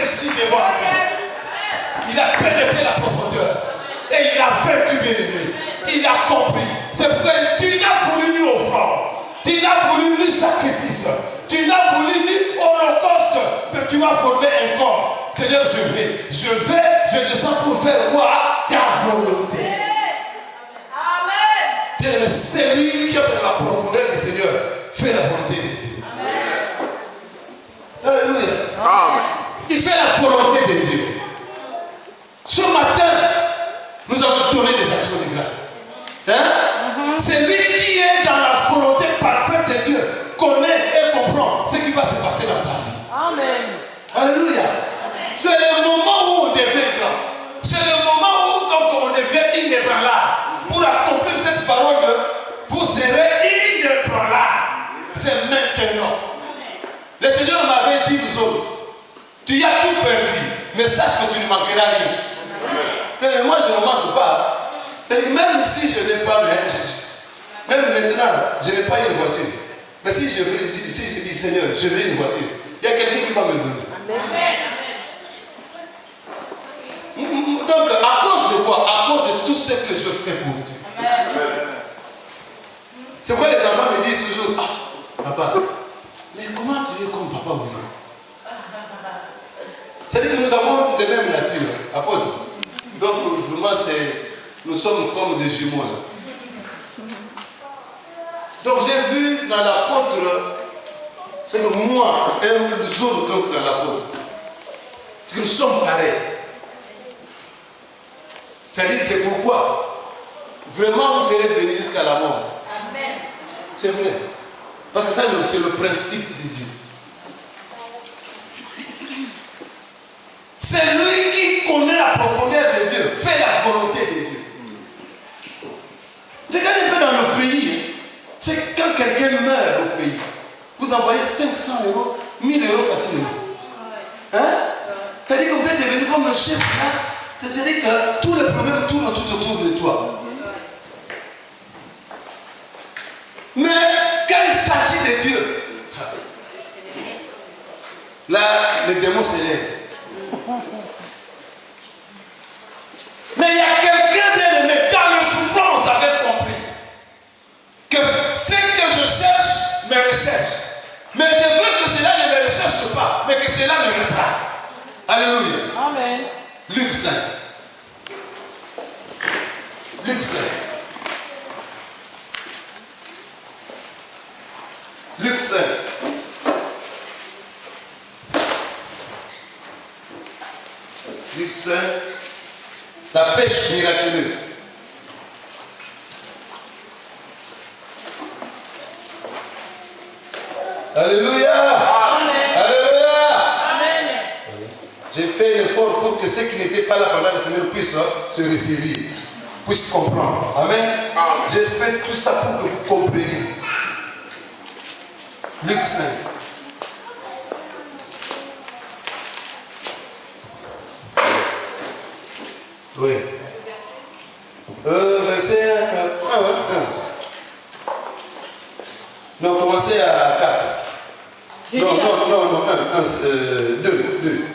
ici devant nous. Il a pénétré la profondeur. Et il a vaincu, bien-aimé. Il a compris. C'est pourquoi tu n'as voulu ni offrande. Tu n'as voulu ni sacrifice. Tu n'as voulu ni holocauste. Mais tu m'as formé un corps. Seigneur, je descends pour faire quoi? Ta volonté. Amen. Bien-aimé, c'est lui qui a dans la profondeur du Seigneur fait la volonté de Dieu. Amen. Alléluia. Amen. Il fait la volonté de Dieu. Ce matin, nous avons donné des actions de grâce. Hein? C'est lui qui est dans la volonté parfaite de Dieu, connaît et comprend ce qui va se passer dans sa vie. Amen. Alléluia. C'est le moment où on devient grand. C'est le moment où donc, on devient inébranlable. Pour accomplir cette parole de vous serez inébranlable. C'est maintenant. Le Seigneur m'avait dit aux autres, tu as tout perdu, mais sache que tu ne manqueras rien. Mais moi je ne manque pas. C'est-à-dire même si je n'ai pas, même maintenant, je n'ai pas une voiture. Mais si je dis Seigneur, je veux une voiture, il y a quelqu'un qui va me donner. Donc à cause de quoi? À cause de tout ce que je fais pour Dieu. C'est pourquoi les enfants me disent toujours, ah, papa, mais comment tu es comme papa ou non? C'est-à-dire que nous avons les mêmes natures, apôtre. Donc vraiment, nous sommes comme des jumeaux là. Donc j'ai vu dans l'apôtre, c'est que moi et nous autres donc dans l'apôtre, c'est que nous sommes pareils. C'est-à-dire que c'est pourquoi vraiment vous serez bénis jusqu'à la mort. Amen. C'est vrai. Parce que ça c'est le principe de Dieu. C'est lui qui connaît la profondeur de Dieu, fait la volonté de Dieu. Regardez un peu dans le pays, c'est quand quelqu'un meurt au pays, vous envoyez 500 euros, 1000 euros facilement. Hein? C'est-à-dire que vous êtes devenu comme le chef là, c'est-à-dire que tous les problèmes tournent tout autour de toi. Mais quand il s'agit de Dieu, là, les démons s'élèvent. Mais il y a quelqu'un bien-aimé dans la souffrance avait compris que ce que je cherche me recherche. Mais je veux que cela ne me recherche pas, mais que cela me reprenne. Alléluia. Amen. Luc 5. Luc 5. Luc 5. Luc 5. La pêche miraculeuse. Alléluia. Amen. Alléluia. Amen. J'ai fait un effort pour que ceux qui n'étaient pas là pendant le Seigneur puissent se ressaisir, puissent comprendre. Amen. Amen. J'ai fait tout ça pour que vous compreniez. Luc 5. Oui. Verset 1. Non, commencez à 4. Non, 2.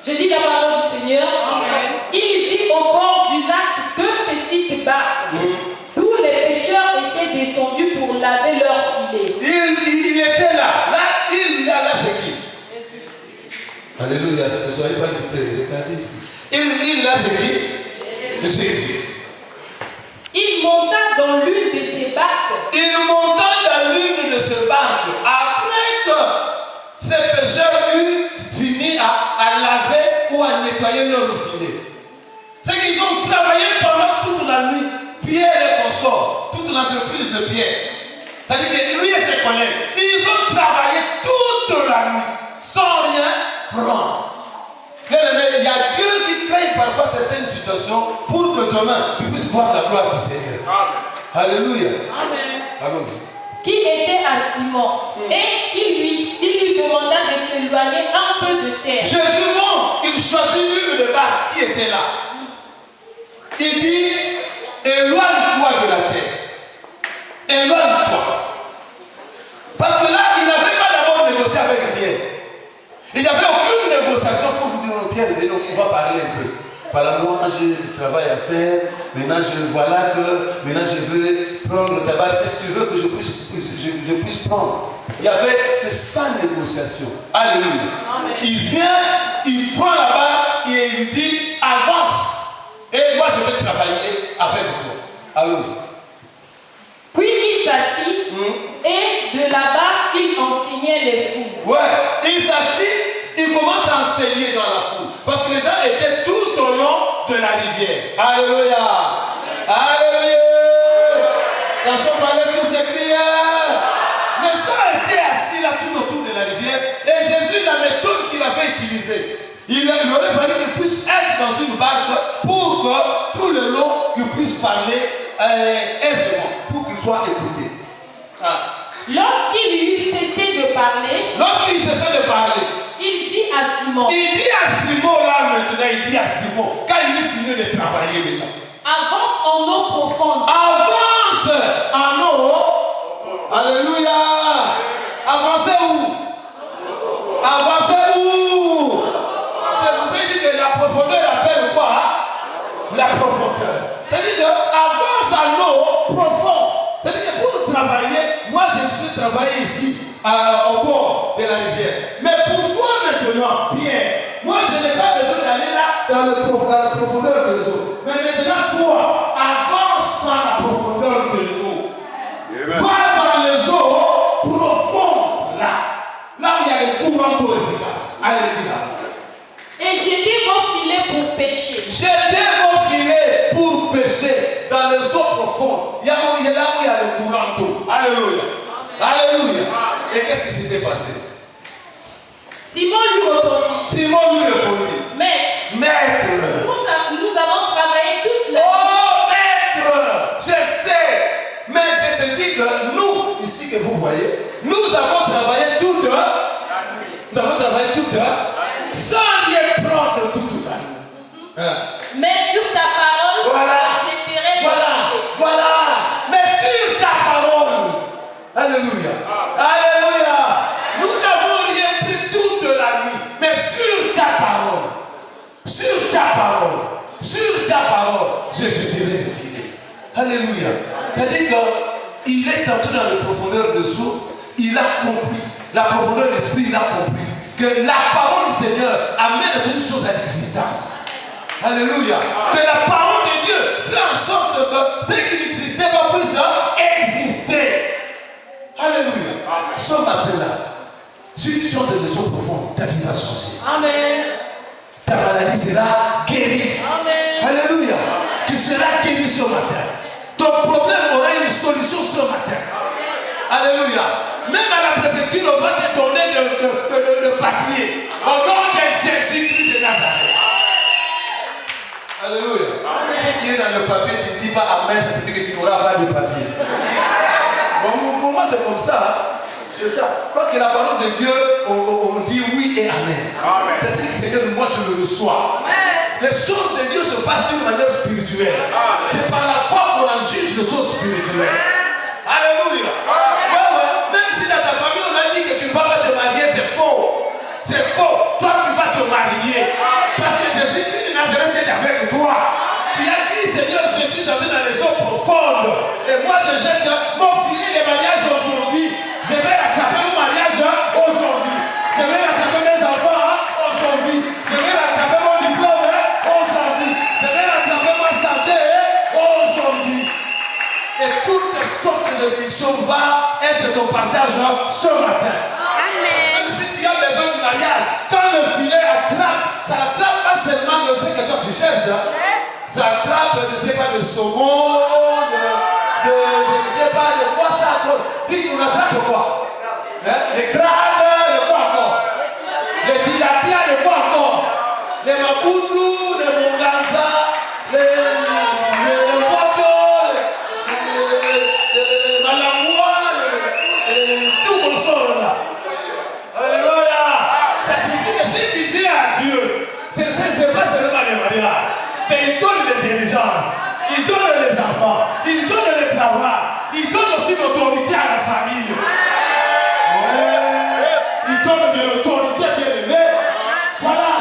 Je dis la parole du Seigneur. Amen. Il vit au bord du lac 2 petites barques. Tous les pêcheurs étaient descendus pour laver leurs filets. Il était là. Là, c'est qui? Alléluia. Ne soyez pas distraits. Regardez ici. Il là, c'est qui? Jésus. Il monta dans l'une de ces barques. Il monta dans l'une de ces barques. Après que ces pêcheurs eurent fini à laver ou à nettoyer leur filet. C'est qu'ils ont travaillé pendant toute la nuit. Pierre et consorts. Toute l'entreprise de Pierre. C'est-à-dire que lui et ses collègues, ils ont travaillé toute la nuit sans rien prendre. Il y a Dieu qui crée parfois certaines situations pour que demain tu puisses voir la gloire du Seigneur. Amen. Alléluia. Amen. Allons-y. Qui était à Simon. Et il lui demanda de s'éloigner un peu de terre. Jésus monte, il choisit une de barque qui était là. Il dit, éloigne-toi de la terre. Éloigne-toi. Parce que là, il n'avait pas d'abord négocié avec Pierre. Il n'y avait aucune négociation pour vous dire, oh, Pierre, on va parler un peu. Voilà, moi j'ai du travail à faire. Maintenant, voilà que maintenant je veux prendre le tabac. Est-ce que tu veux que je puisse prendre? Il y avait ces 100 négociations. Alléluia. Amen. Il vient, il prend la balle et il dit avance. Et moi je vais travailler avec toi. Allons-y. Puis il s'assit et de là-bas il enseignait les foules. Ouais, il s'assit, il commence à enseigner dans la foule. Parce que les gens étaient tout au long de la rivière. Alléluia. Alléluia. Dans son palais, tous ces prières. Les gens étaient assis là tout autour de la rivière. Et Jésus, la méthode qu'il avait utilisée, il aurait fallu qu'il puisse être dans une barque pour que tout le long, qu'il puisse parler aisément, pour qu'il soit écouté. Ah. Lorsqu'il eut cessé de parler, il dit à Simon. Il dit à Simon là maintenant, il dit à Simon, quand il est fini de travailler maintenant. Avance en eau profonde. Avance en eau. Alléluia. Avancez où? Avancez où? Je vous ai dit que la profondeur appelle quoi? La profondeur. C'est-à-dire que avance en eau profonde. C'est-à-dire que pour travailler, moi je suis travaillé ici, au bord de la rivière. Mais pour toi maintenant, Pierre, moi je n'ai pas besoin d'aller là dans la profondeur des eaux. Mais maintenant, toi, avance dans la profondeur des eaux. Amen. Va dans les eaux profondes, là où il y a les courants d'eau efficaces. Allez-y là. Et jetez vos filets pour pêcher. Jetez vos filets pour pêcher dans les eaux profondes. Il y a là où il y a le courant d'eau. Alléluia. Alléluia. Et qu'est-ce qui s'était passé? Simon lui répondit. Maître, nous avons travaillé toute la nuit. Oh maître, je sais. Mais je te dis que nous, ici que vous voyez, nous avons travaillé toute la nuit. Nous avons travaillé toute la nuit. Sans rien prendre toute la nuit. Mais sur ta parole, je t'airai. Voilà. Mais sur ta parole. Alléluia. Alléluia. Nous n'avons rien pris toute la nuit. Mais sur ta parole. Sur ta parole, je dirai les filets. Alléluia. C'est-à-dire qu'il est entré dans les profondeurs de eau, il a compris, la profondeur de l'esprit, il a compris que la parole du Seigneur amène toutes choses à l'existence. Alléluia. Que la parole de Dieu fait en sorte que ce qui n'existait pas puisse exister. Alléluia. Ce matin-là, si tu entres dans les eaux profondes, ta vie va changer. Amen. Ta maladie sera guérie. Amen. Alléluia. Tu seras guéri ce matin. Ton problème aura une solution ce matin. Alléluia. Même à la préfecture, on va te donner le papier. Au nom de Jésus-Christ de Nazareth. Alléluia. Si tu es dans le papier, tu ne dis pas Amen, ça veut dire que tu n'auras pas de papier. Bon, pour moi, c'est comme ça. C'est ça. Parce que la parole de Dieu, on dit oui et Amen. C'est-à-dire que Seigneur, moi je le reçois. Amen. Les choses de Dieu se passent d'une manière spirituelle. C'est par la foi qu'on en juge les choses spirituelles. Alléluia. Ouais. Même si dans ta famille on a dit que tu ne vas pas te marier, c'est faux. C'est faux. Toi tu vas te marier. Parce que Jésus-Christ de Nazareth est avec toi. Tu as dit Seigneur, je suis entré dans les eaux profondes. Et moi je jette mon filet de mariage aujourd'hui. Je vais rattraper mon mariage aujourd'hui. Je vais rattraper mes enfants aujourd'hui. Je vais rattraper mon diplôme aujourd'hui. Je vais rattraper ma santé aujourd'hui. Et toutes sortes de bénédictions vont être ton partage ce matin. Amen. Même si tu as besoin du mariage, quand le filet attrape, ça attrape pas seulement de ce que toi tu cherches. Ça attrape, je ne sais pas, de saumon, je ne sais pas de quoi ça attrape. Dis, on attrape quoi? Les crabes, de quoi encore? Les tilapias, de quoi encore? Les mapoudous, les monganza, les potos, les malamouas, tout mon sort là. Alléluia. Ça signifie que si tu viens à Dieu, ce n'est pas seulement les mariages, mais il donne les dirigeances, il donne les enfants, il donne le travail, il donne aussi l'autorité à la famille. Ouais. Il donne de l'autorité bien élevée. Voilà.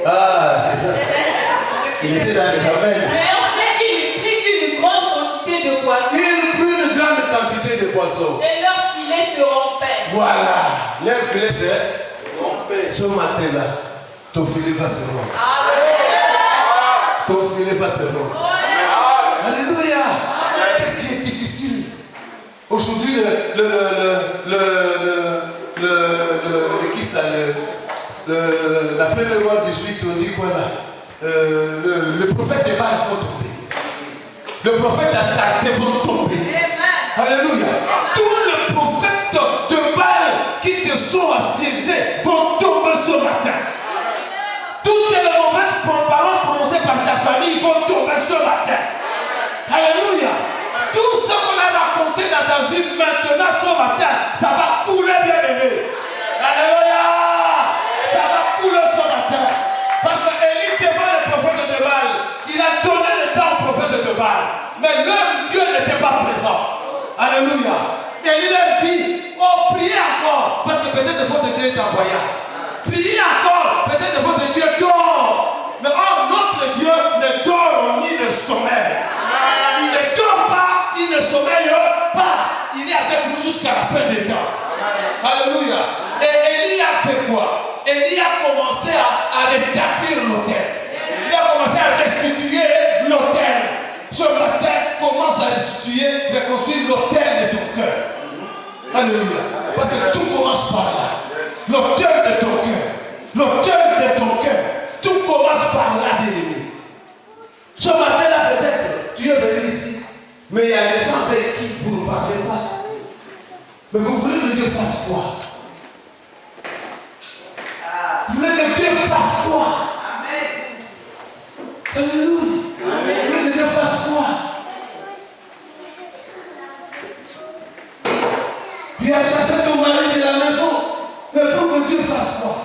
Ah, c'est ça. Il était dans les amens. Mais après, il prit une grande quantité de poissons. Il prit une grande quantité de poissons. Et leurs filets se rompaient. Voilà. Leur filet c'est rompé. Ce matin-là, ton filet va se rompre. Ton filet va se rompre. Alléluia. Qu'est-ce qui est difficile? Aujourd'hui, la première loi 18, on dit quoi là? Le prophète de Baal va tomber. Le prophète d'Astarté va tomber. Alléluia. Tous les prophètes de Baal qui te sont assiégés vont tomber ce matin. Toutes les mauvaises paroles prononcées par ta famille vont tomber ce matin. Alléluia. Tout ce qu'on a raconté dans ta vie maintenant ce matin, ça va couler, bien aimé. Alléluia. Ça va couler ce matin. Parce que Élie devant le prophète de Baal, il a donné le temps au prophète de Baal. Mais leur Dieu n'était pas présent. Alléluia. Élie leur dit, oh priez encore, parce que peut-être votre Dieu est en voyage. Priez encore, peut-être votre Dieu dort. Mais or, notre Dieu ne dort ni ne sommeille. Il ne dort pas, il ne sommeille pas. Il est avec nous jusqu'à la fin des temps. Alléluia. Et Élie a fait quoi? Élie a commencé à rétablir l'autel. Il a commencé à restituer l'autel. Ce matin, commence à restituer, reconstruire l'autel de ton cœur. Alléluia. Parce que tout commence par là. L'autel de ton cœur. L'autel de ton cœur. Tout commence par là, bien-aimé. Ce matin-là, peut-être, tu es venu ici. Mais il y a des gens avec qui vous ne parlez pas. Mais vous voulez que Dieu fasse quoi? Vous voulez que Dieu fasse quoi? Alléluia. Vous voulez que Dieu fasse quoi? Tu as chassé ton mari de la maison. Mais pour que Dieu fasse quoi?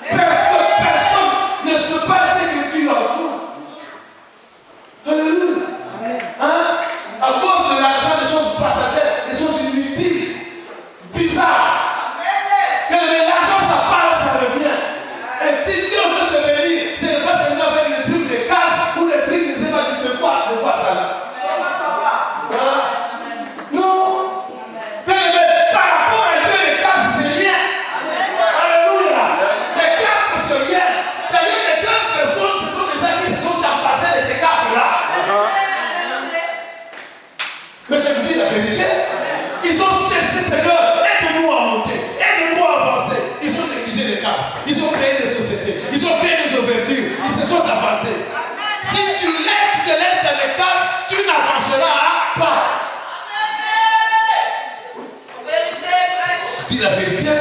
Personne ne se passe que Dieu en soi. Alléluia. Hein? À cause de l'argent, des choses passagères, des choses inutiles, bizarres. Mais l'argent, ça part, ça revient. Et si Dieu veut te bénir, c'est pas seulement avec les trucs de casse ou les trucs de quoi ça là. Hein? Non. Mais par rapport à Dieu, les cases, c'est rien. Alléluia. Les cases, c'est rien. D'ailleurs, les grandes personnes, ce sont des gens qui se sont empassés de ces cases-là. Mais je vous dis la vérité, ils ont cherché, Seigneur, aide-nous à monter, aide-nous à avancer. Ils ont négligé les caves, ils ont créé des sociétés, ils ont créé des ouvertures, ils se sont avancés. Si tu te laisses dans les caves, tu n'avanceras pas. Je dis la vérité,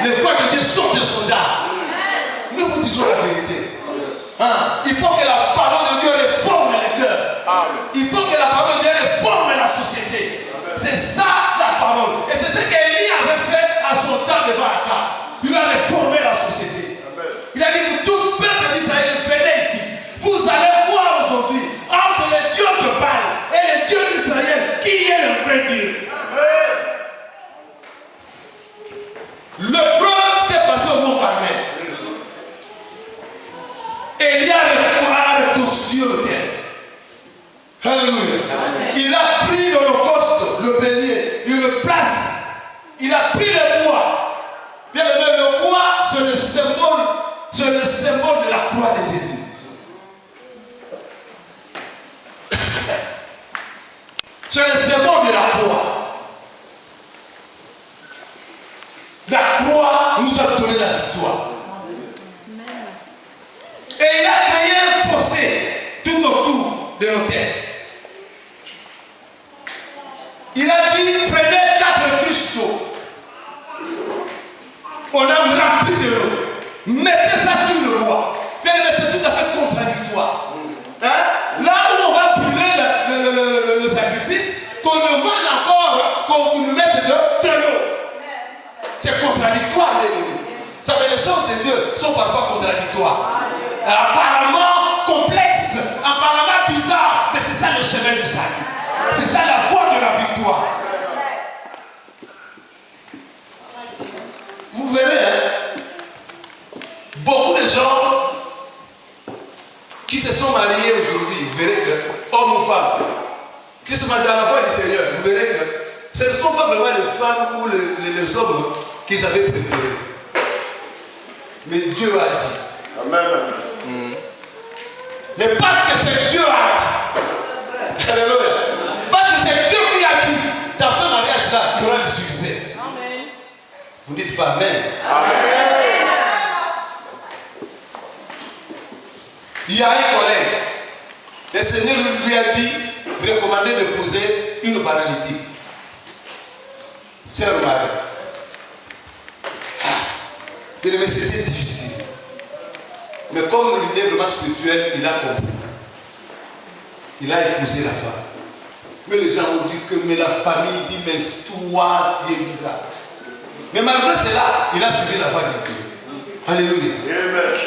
les voix de Dieu sont des soldats. Nous vous disons la vérité. Hein? Il faut que la parole de Dieu réforme les cœurs. Il faut que la parole de Dieu réforme la société. C'est ça la parole. Et c'est ce qu'Élie avait fait à son temps devant Akab. Il a réformé la société. Il a dit, vous tous, peuple d'Israël, venez ici. Vous allez voir aujourd'hui entre les dieux de Baal et les dieux d'Israël qui est le vrai Dieu. Le problème s'est passé au mont Carmel. Élie a reconstruit l'autel. Alléluia. Il a pris l'holocauste, le bélier, il le place. Il a pris le bois. Bien aimé, le bois, c'est le symbole de la croix de Jésus. C'est le symbole de la croix. La croix nous a donné la victoire. Et il a créé un fossé tout autour de l'autel. Il a dit, prenez 4 cristaux. On a rempli de l'eau. Mettez ça sur le roi. Mais c'est tout à fait contradictoire. Hein? Là où on va brûler le sacrifice, qu'on demande encore qu'on nous mette de l'eau. C'est contradictoire, les amis. Ça veut dire les choses de Dieu sont parfois contradictoires. Apparemment complexes, apparemment bizarres, mais c'est ça le chemin du salut. C'est ça la voie de la victoire. Vous verrez, hein, beaucoup de gens qui se sont mariés aujourd'hui, vous verrez que, hommes ou femmes, qui se mettent dans la voie du Seigneur, vous verrez que ce ne sont pas vraiment les femmes ou les hommes qu'ils avaient préférés. Mais Dieu a dit. Amen. Mais parce que c'est Dieu a dit. Alléluia. Parce que c'est Dieu qui a dit, dans ce mariage-là, il y aura du succès. Amen. Vous ne dites pas Amen. Amen. Il y a un collègue. Le Seigneur lui a dit, lui recommandé d'épouser une paralytique. Sœur Marie. Mais c'était difficile. Mais comme il est vraiment spirituel, il a compris. Il a épousé la femme. Mais les gens ont dit que mais la famille dit, mais toi, tu es bizarre. Mais malgré cela, il a suivi la voie de Dieu. Alléluia. Amen.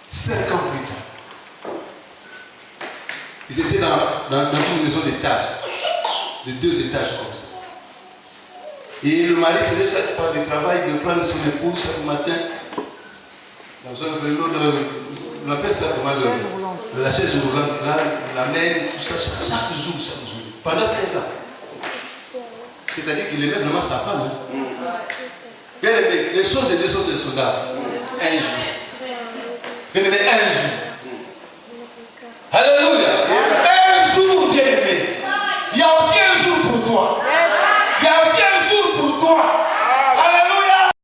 5 ans plus tard, ils étaient dans une maison d'étage, de 2 étages comme ça. Et le mari faisait chaque fois le travail de prendre son épouse chaque matin dans un vélo, on appelle ça comment, la chaise roulante, là, la mène, tout ça, chaque jour, pendant 5 ans. C'est-à-dire qu'il aimait vraiment sa femme. Hein. Bien aimé, les choses de Dieu sont des soldats. Un jour. Bien aimé,